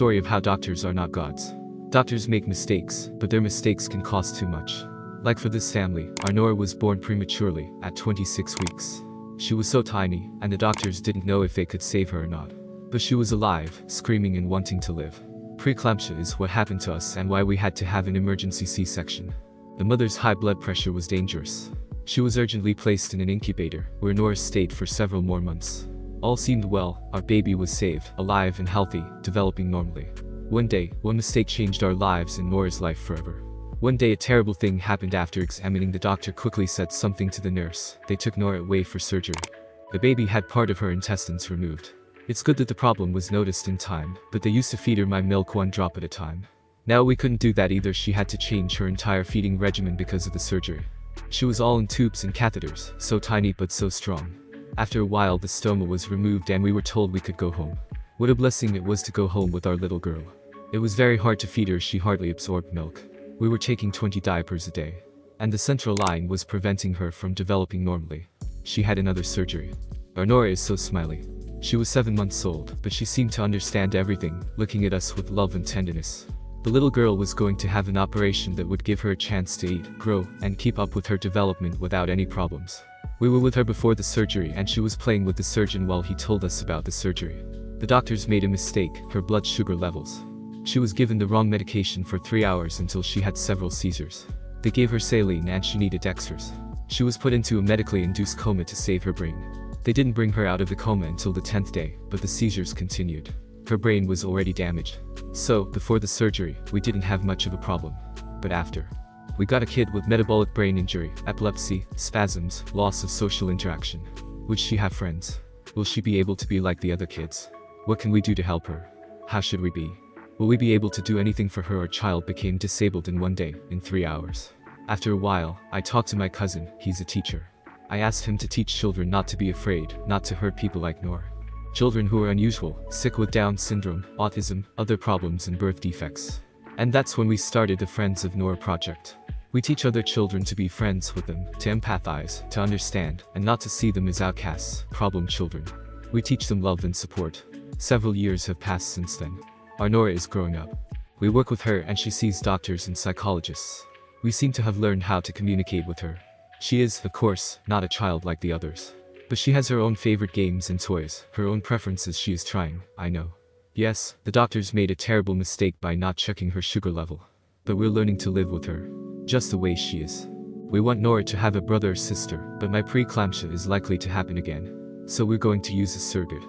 story of how doctors are not gods. Doctors make mistakes, but their mistakes can cost too much. Like for this family, our Nora was born prematurely, at 26 weeks. She was so tiny, and the doctors didn't know if they could save her or not. But she was alive, screaming and wanting to live. Preeclampsia is what happened to us and why we had to have an emergency C-section. The mother's high blood pressure was dangerous. She was urgently placed in an incubator, where Nora stayed for several more months. All seemed well, our baby was saved, alive and healthy, developing normally. One day, one mistake changed our lives and Nora's life forever. One day a terrible thing happened. After examining, the doctor quickly said something to the nurse. They took Nora away for surgery. The baby had part of her intestines removed. It's good that the problem was noticed in time, but they used to feed her my milk 1 drop at a time. Now we couldn't do that either. She had to change her entire feeding regimen because of the surgery. She was all in tubes and catheters, so tiny but so strong. After a while the stoma was removed and we were told we could go home. What a blessing it was to go home with our little girl. It was very hard to feed her. She hardly absorbed milk. We were taking 20 diapers a day. And the central line was preventing her from developing normally. She had another surgery. Our Nora is so smiley. She was 7 months old, but she seemed to understand everything, looking at us with love and tenderness. The little girl was going to have an operation that would give her a chance to eat, grow, and keep up with her development without any problems. We were with her before the surgery and she was playing with the surgeon while he told us about the surgery. The doctors made a mistake, her blood sugar levels. She was given the wrong medication for 3 hours until she had several seizures. They gave her saline and she needed extras. She was put into a medically induced coma to save her brain. They didn't bring her out of the coma until the 10th day, but the seizures continued. Her brain was already damaged. So, before the surgery, we didn't have much of a problem. But after, we got a kid with metabolic brain injury, epilepsy, spasms, loss of social interaction. Would she have friends? Will she be able to be like the other kids? What can we do to help her? How should we be? Will we be able to do anything for her? Our child became disabled in 1 day, in 3 hours. After a while, I talked to my cousin, he's a teacher. I asked him to teach children not to be afraid, not to hurt people like Nora. Children who are unusual, sick with Down syndrome, autism, other problems and birth defects. And that's when we started the Friends of Nora project. We teach other children to be friends with them, to empathize, to understand, and not to see them as outcasts, problem children. We teach them love and support. Several years have passed since then. Our Nora is growing up. We work with her and she sees doctors and psychologists. We seem to have learned how to communicate with her. She is, of course, not a child like the others. But she has her own favorite games and toys, her own preferences. She is trying, I know. Yes, the doctors made a terrible mistake by not checking her sugar level. But we're learning to live with her, just the way she is. We want Nora to have a brother or sister, but my preeclampsia is likely to happen again. So we're going to use a surrogate.